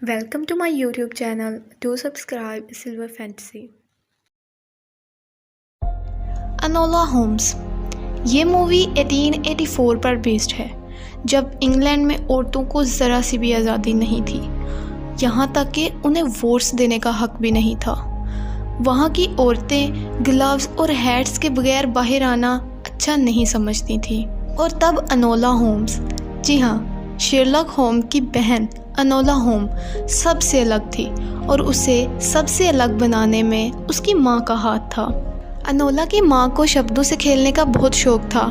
Welcome to my YouTube channel. Do subscribe Silver Fantasy. Enola Holmes. ये movie 1884 पर based है, जब England में औरतों को ज़रा सी भी आज़ादी नहीं थी, यहाँ तक कि उन्हें वोट्स देने का हक भी नहीं था। वहाँ की औरतें ग्लव्स और हैट्स के बगैर बाहर आना अच्छा नहीं समझती थी। और तब अनोला होम्स, जी हाँ, शेरलॉक होम्स की बहन अनोला होम सबसे अलग थी और उसे सबसे अलग बनाने में उसकी माँ का हाथ था। अनोला की माँ को शब्दों से खेलने का बहुत शौक था।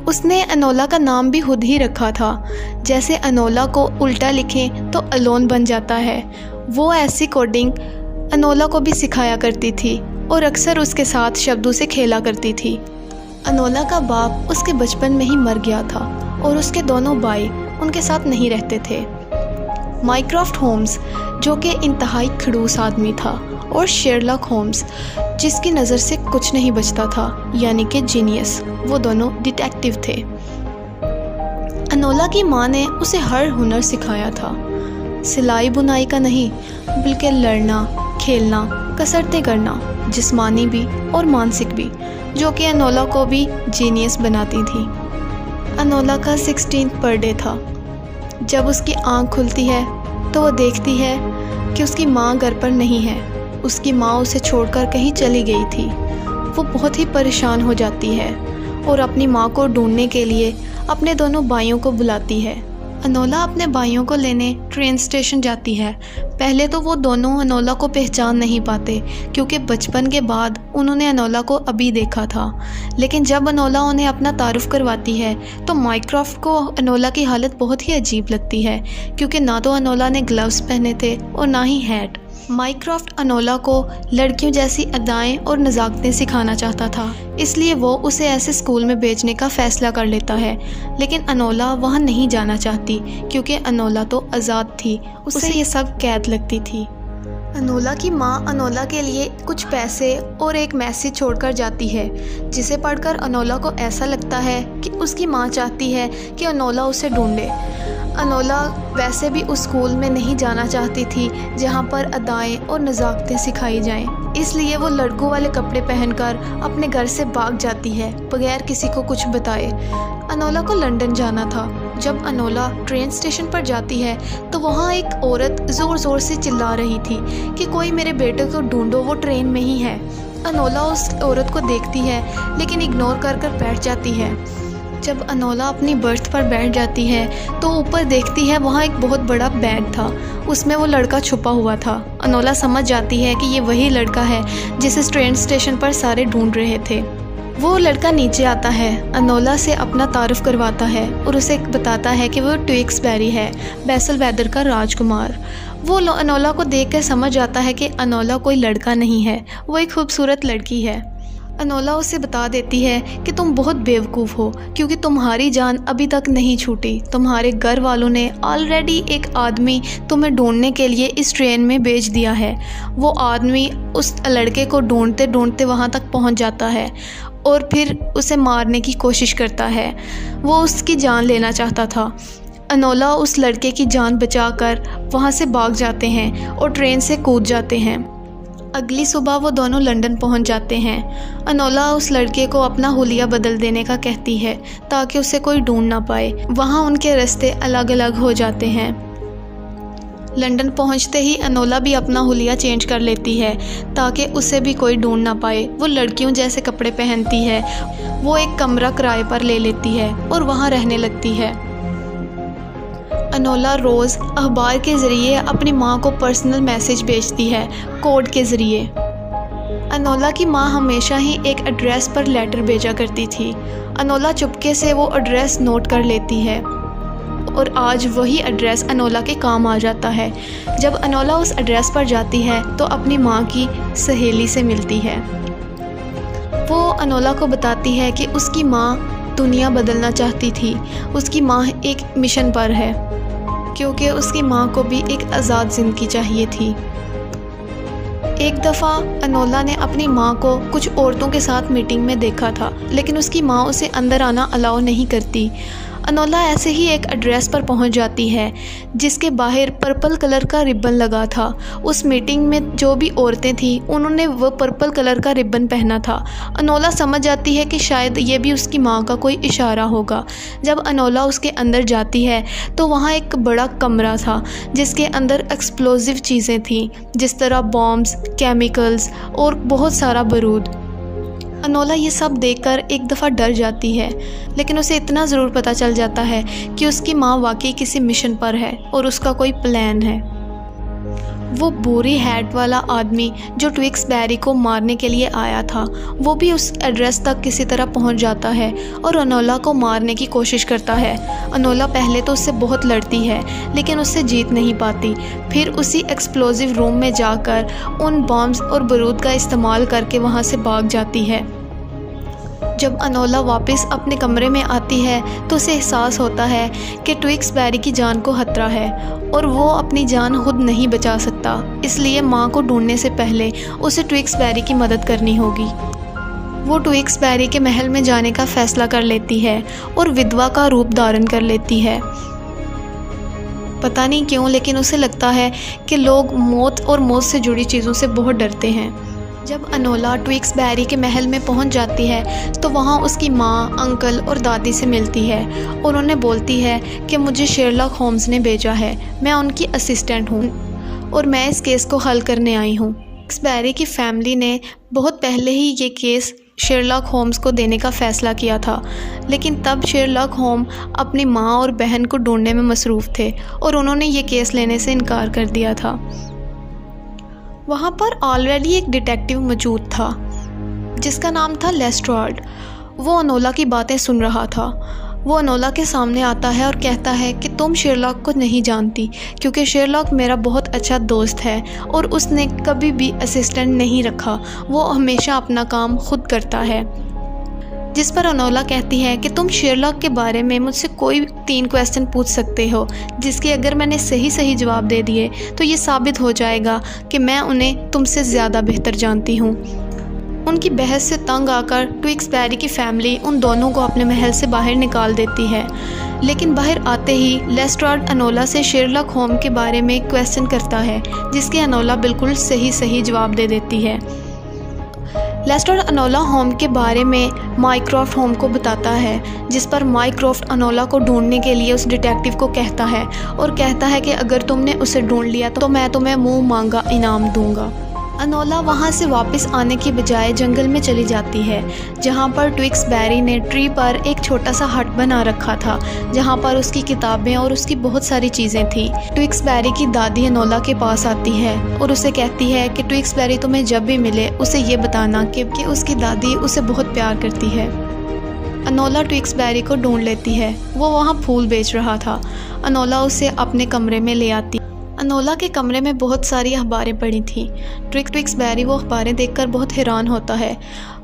उसने अनोला का नाम भी खुद ही रखा था। जैसे अनोला को उल्टा लिखें तो अलोन बन जाता है, वो ऐसी कोडिंग अनोला को भी सिखाया करती थी और अक्सर उसके साथ शब्दों से खेला करती थी। अनोला का बाप उसके बचपन में ही मर गया था और उसके दोनों भाई उनके साथ नहीं रहते थे। माइक्रॉफ्ट होम्स, जो कि इंतहाई खड़ूस आदमी था, और शेरलॉक होम्स, जिसकी नज़र से कुछ नहीं बचता था, यानी कि जीनियस, वो दोनों डिटेक्टिव थे। अनोला की माँ ने उसे हर हुनर सिखाया था, सिलाई बुनाई का नहीं, बल्कि लड़ना, खेलना, कसरतें करना, जिस्मानी भी और मानसिक भी, जो कि अनोला को भी जीनियस बनाती थी। अनोला का 16th बर्थडे था। जब उसकी आँख खुलती है तो वो देखती है कि उसकी माँ घर पर नहीं है। उसकी माँ उसे छोड़कर कहीं चली गई थी। वो बहुत ही परेशान हो जाती है और अपनी माँ को ढूंढने के लिए अपने दोनों भाइयों को बुलाती है। अनोला अपने भाइयों को लेने ट्रेन स्टेशन जाती है। पहले तो वो दोनों अनोला को पहचान नहीं पाते, क्योंकि बचपन के बाद उन्होंने अनोला को अभी देखा था। लेकिन जब अनोला उन्हें अपना तारुफ करवाती है तो माइक्रॉफ्ट को अनोला की हालत बहुत ही अजीब लगती है, क्योंकि ना तो अनोला ने ग्लव्स पहने थे और ना ही हैट। माइक्रॉफ्ट अनोला को लड़कियों जैसी अदाएं और नज़ाकतें सिखाना चाहता था, इसलिए वो उसे ऐसे स्कूल में भेजने का फ़ैसला कर लेता है। लेकिन अनोला वहाँ नहीं जाना चाहती, क्योंकि अनोला तो आज़ाद थी, उसे ये सब कैद लगती थी। अनोला की माँ अनोला के लिए कुछ पैसे और एक मैसेज छोड़कर जाती है, जिसे पढ़कर अनोला को ऐसा लगता है कि उसकी माँ चाहती है कि अनोला उसे ढूंढे। अनोला वैसे भी उस स्कूल में नहीं जाना चाहती थी जहाँ पर अदाएं और नज़ाकतें सिखाई जाएं, इसलिए वो लड़कों वाले कपड़े पहनकर अपने घर से भाग जाती है बगैर किसी को कुछ बताए। अनोला को लंदन जाना था। जब अनोला ट्रेन स्टेशन पर जाती है तो वहाँ एक औरत ज़ोर ज़ोर से चिल्ला रही थी कि कोई मेरे बेटे को ढूंढो, वो ट्रेन में ही है। अनोला उस औरत को देखती है लेकिन इग्नोर कर बैठ जाती है। जब अनोला अपनी बर्थ पर बैठ जाती है तो ऊपर देखती है, वहाँ एक बहुत बड़ा बैग था, उसमें वो लड़का छुपा हुआ था। अनोला समझ जाती है कि ये वही लड़का है जिसे ट्रेन स्टेशन पर सारे ढूंढ रहे थे। वो लड़का नीचे आता है, अनोला से अपना तारुफ करवाता है और उसे बताता है कि वो ट्विक्सबेरी है, बैसलवेदर का राजकुमार। वो अनोला को देखकर समझ आता है कि अनोला कोई लड़का नहीं है, वो एक खूबसूरत लड़की है। अनोला उसे बता देती है कि तुम बहुत बेवकूफ़ हो, क्योंकि तुम्हारी जान अभी तक नहीं छूटी। तुम्हारे घर वालों ने ऑलरेडी एक आदमी तुम्हें ढूंढने के लिए इस ट्रेन में भेज दिया है। वो आदमी उस लड़के को ढूंढते ढूंढते वहाँ तक पहुँच जाता है और फिर उसे मारने की कोशिश करता है। वो उसकी जान लेना चाहता था। अनोला उस लड़के की जान बचाकर वहाँ से भाग जाते हैं और ट्रेन से कूद जाते हैं। अगली सुबह वो दोनों लंदन पहुंच जाते हैं। अनोला उस लड़के को अपना हुलिया बदल देने का कहती है ताकि उसे कोई ढूंढ ना पाए। वहाँ उनके रास्ते अलग अलग हो जाते हैं। लंदन पहुंचते ही अनोला भी अपना हुलिया चेंज कर लेती है ताकि उसे भी कोई ढूंढ ना पाए। वो लड़कियों जैसे कपड़े पहनती है। वो एक कमरा किराए पर ले लेती है और वहाँ रहने लगती है। अनोला रोज़ अखबार के ज़रिए अपनी माँ को पर्सनल मैसेज भेजती है, कोड के ज़रिए। अनोला की माँ हमेशा ही एक एड्रेस पर लेटर भेजा करती थी। अनोला चुपके से वो एड्रेस नोट कर लेती है और आज वही एड्रेस अनोला के काम आ जाता है। जब अनोला उस एड्रेस पर जाती है तो अपनी माँ की सहेली से मिलती है। वो अनोला को बताती है कि उसकी माँ दुनिया बदलना चाहती थी। उसकी माँ एक मिशन पर है, क्योंकि उसकी माँ को भी एक आज़ाद ज़िंदगी चाहिए थी। एक दफ़ा अनोला ने अपनी माँ को कुछ औरतों के साथ मीटिंग में देखा था, लेकिन उसकी माँ उसे अंदर आना अलाउ नहीं करती। अनोला ऐसे ही एक एड्रेस पर पहुंच जाती है जिसके बाहर पर्पल कलर का रिबन लगा था। उस मीटिंग में जो भी औरतें थीं उन्होंने वो पर्पल कलर का रिबन पहना था। अनोला समझ जाती है कि शायद ये भी उसकी माँ का कोई इशारा होगा। जब अनोला उसके अंदर जाती है तो वहाँ एक बड़ा कमरा था जिसके अंदर एक्सप्लोजिव चीज़ें थीं, जिस तरह बॉम्ब्स, केमिकल्स और बहुत सारा बारूद। अनोला ये सब देखकर एक दफ़ा डर जाती है, लेकिन उसे इतना ज़रूर पता चल जाता है कि उसकी माँ वाकई किसी मिशन पर है और उसका कोई प्लान है। वो बुरी हैट वाला आदमी जो ट्विक्सबेरी को मारने के लिए आया था, वो भी उस एड्रेस तक किसी तरह पहुंच जाता है और अनोला को मारने की कोशिश करता है। अनोला पहले तो उससे बहुत लड़ती है लेकिन उससे जीत नहीं पाती। फिर उसी एक्सप्लोजिव रूम में जाकर उन बॉम्ब्स और बारूद का इस्तेमाल करके वहां से भाग जाती है। जब अनोला वापस अपने कमरे में आती है तो उसे एहसास होता है कि ट्विक्सबेरी की जान को खतरा है और वो अपनी जान खुद नहीं बचा सकता, इसलिए माँ को ढूंढने से पहले उसे ट्विक्सबेरी की मदद करनी होगी। वो ट्विक्सबेरी के महल में जाने का फ़ैसला कर लेती है और विधवा का रूप धारण कर लेती है। पता नहीं क्यों, लेकिन उसे लगता है कि लोग मौत और मौत से जुड़ी चीज़ों से बहुत डरते हैं। जब अनोला ट्विक्सबेरी के महल में पहुंच जाती है तो वहां उसकी माँ, अंकल और दादी से मिलती है और उन्हें बोलती है कि मुझे शेरलॉक होम्स ने भेजा है, मैं उनकी असिस्टेंट हूं और मैं इस केस को हल करने आई हूं। ट्विक्सबेरी की फैमिली ने बहुत पहले ही ये केस शेरलॉक होम्स को देने का फ़ैसला किया था, लेकिन तब शेरलॉक होम अपनी माँ और बहन को ढूंढने में मसरूफ़ थे और उन्होंने ये केस लेने से इनकार कर दिया था। वहाँ पर ऑलरेडी एक डिटेक्टिव मौजूद था जिसका नाम था लेस्ट्राड। वो अनोला की बातें सुन रहा था। वो अनोला के सामने आता है और कहता है कि तुम शेरलॉक को नहीं जानती क्योंकि शेरलॉक मेरा बहुत अच्छा दोस्त है और उसने कभी भी असिस्टेंट नहीं रखा, वो हमेशा अपना काम खुद करता है। जिस पर अनोला कहती है कि तुम शेरलॉक के बारे में मुझसे कोई 3 क्वेश्चन पूछ सकते हो जिसके अगर मैंने सही जवाब दे दिए तो ये साबित हो जाएगा कि मैं उन्हें तुमसे ज़्यादा बेहतर जानती हूँ। उनकी बहस से तंग आकर ट्विक्सबेरी की फैमिली उन दोनों को अपने महल से बाहर निकाल देती है, लेकिन बाहर आते ही लेस्ट्राड अनोला से शेरलॉक होम के बारे में क्वेश्चन करता है जिसके अनोला बिल्कुल सही जवाब दे देती है। लेस्ट्राड अनोला होम के बारे में माइक्रॉफ्ट होम को बताता है, जिस पर माइक्रॉफ्ट अनोला को ढूंढने के लिए उस डिटेक्टिव को कहता है और कहता है कि अगर तुमने उसे ढूंढ लिया तो मैं तुम्हें मुंह मांगा इनाम दूंगा। अनोला वहाँ से वापस आने की बजाय जंगल में चली जाती है जहाँ पर ट्विक्सबेरी ने ट्री पर एक छोटा सा हट बना रखा था जहाँ पर उसकी किताबें और उसकी बहुत सारी चीज़ें थी। ट्विक्सबेरी की दादी अनोला के पास आती है और उसे कहती है कि ट्विक्सबेरी तुम्हें जब भी मिले उसे ये बताना कि उसकी दादी उसे बहुत प्यार करती है। अनोला ट्विक्सबेरी को ढूंढ लेती है। वो वहाँ फूल बेच रहा था। अनोला उसे अपने कमरे में ले आती। अनोला के कमरे में बहुत सारी अखबारें पड़ी थीं। ट्विक्सबेरी वो अखबारें देखकर बहुत हैरान होता है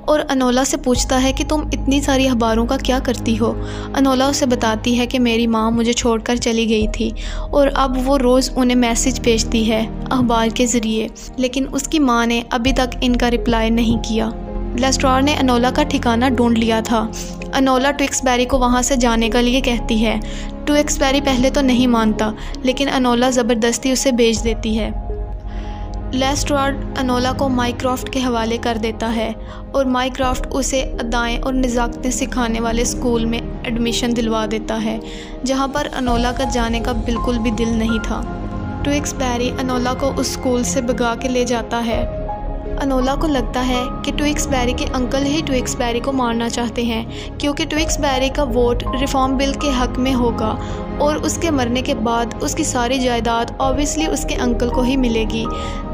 और अनोला से पूछता है कि तुम इतनी सारी अखबारों का क्या करती हो। अनोला उसे बताती है कि मेरी माँ मुझे छोड़कर चली गई थी और अब वो रोज़ उन्हें मैसेज भेजती है अखबार के ज़रिए, लेकिन उसकी माँ ने अभी तक इनका रिप्लाई नहीं किया। लेस्ट्राड ने अनोला का ठिकाना ढूंढ लिया था। अनोला ट्विक्सबेरी को वहाँ से जाने के लिए कहती है। ट्विक्सबेरी पहले तो नहीं मानता, लेकिन अनोला ज़बरदस्ती उसे भेज देती है। लेस्ट्राड अनोला को माइक्रॉफ्ट के हवाले कर देता है और माइक्रॉफ्ट उसे अदाएँ और नज़ाकतें सिखाने वाले स्कूल में एडमिशन दिलवा देता है, जहाँ पर अनोला का जाने का बिल्कुल भी दिल नहीं था। ट्विक्सबेरी अनोला को उस स्कूल से भगा के ले जाता है। अनोला को लगता है कि ट्विक्सबेरी के अंकल ही ट्विक्सबेरी को मारना चाहते हैं क्योंकि ट्विक्सबेरी का वोट रिफॉर्म बिल के हक में होगा और उसके मरने के बाद उसकी सारी जायदाद ऑब्वियसली उसके अंकल को ही मिलेगी,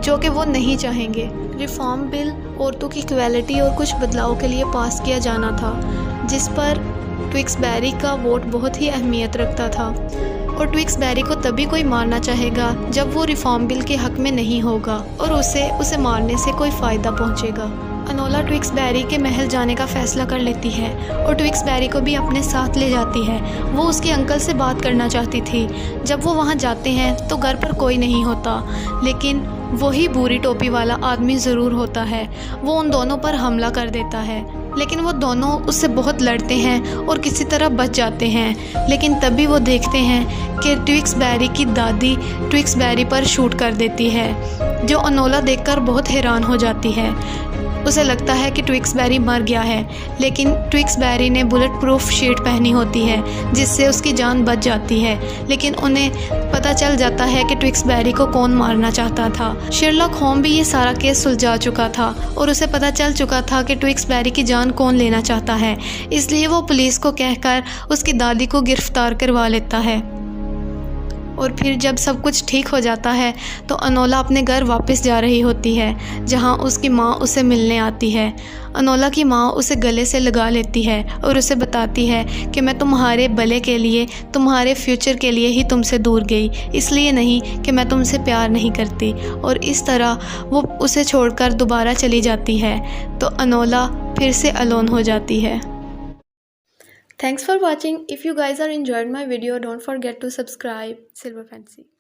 जो कि वो नहीं चाहेंगे। रिफॉर्म बिल औरतों की इक्वालिटी और कुछ बदलाव के लिए पास किया जाना था, जिस पर ट्विक्सबेरी का वोट बहुत ही अहमियत रखता था और ट्विक्सबेरी को तभी कोई मारना चाहेगा जब वो रिफॉर्म बिल के हक में नहीं होगा और उसे मारने से कोई फ़ायदा पहुंचेगा। अनोला ट्विक्सबेरी के महल जाने का फ़ैसला कर लेती है और ट्विक्सबेरी को भी अपने साथ ले जाती है। वो उसके अंकल से बात करना चाहती थी। जब वो वहाँ जाते हैं तो घर पर कोई नहीं होता, लेकिन वही भूरी टोपी वाला आदमी ज़रूर होता है। वो उन दोनों पर हमला कर देता है। लेकिन वो दोनों उससे बहुत लड़ते हैं और किसी तरह बच जाते हैं। लेकिन तभी वो देखते हैं कि ट्विक्सबेरी की दादी ट्विक्सबेरी पर शूट कर देती है, जो अनोला देखकर बहुत हैरान हो जाती है। उसे लगता है कि ट्विक्सबेरी मर गया है, लेकिन ट्विक्सबेरी ने बुलेट प्रूफ शीट पहनी होती है जिससे उसकी जान बच जाती है। लेकिन उन्हें पता चल जाता है कि ट्विक्सबेरी को कौन मारना चाहता था। शेरलॉक होम भी ये सारा केस सुलझा चुका था और उसे पता चल चुका था कि ट्विक्सबेरी की जान कौन लेना चाहता है, इसलिए वो पुलिस को कहकर उसकी दादी को गिरफ्तार करवा लेता है। और फिर जब सब कुछ ठीक हो जाता है तो अनोला अपने घर वापस जा रही होती है, जहां उसकी माँ उसे मिलने आती है। अनोला की माँ उसे गले से लगा लेती है और उसे बताती है कि मैं तुम्हारे भले के लिए, तुम्हारे फ्यूचर के लिए ही तुमसे दूर गई, इसलिए नहीं कि मैं तुमसे प्यार नहीं करती। और इस तरह वो उसे छोड़कर दोबारा चली जाती है, तो अनोला फिर से अलोन हो जाती है। Thanks for watching. If you guys are enjoyed my video, don't forget to subscribe. Silver Fancy.